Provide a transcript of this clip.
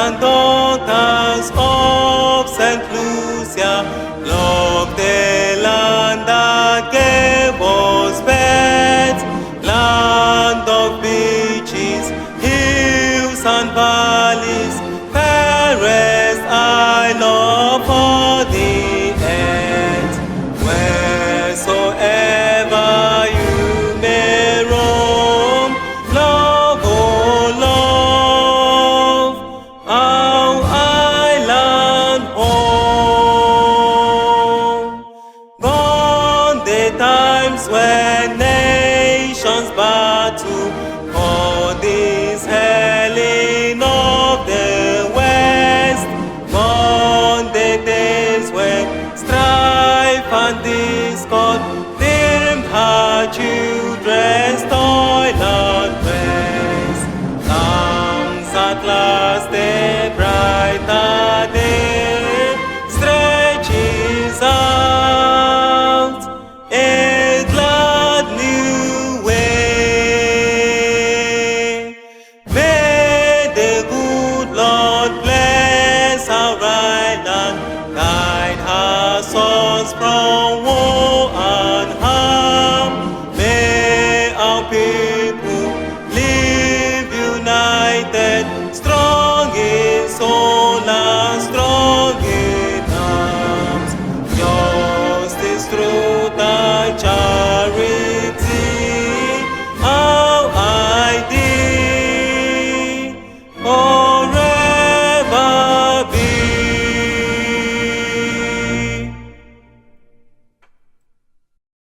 and daughters of St Lucia, love the land that gave us birth, land of beaches, hills and valleys, fairest isle of all the earth. Wheresoever you may roam, love, oh love, our island home. Gone the times when nations battle for this Helen of the West. Gone the days when strife and discord dimmed her children's toil and rest. Comes at last a brighter day, stretches out a glad new way. May the good Lord bless our island, guide her sons from woe and harm. May our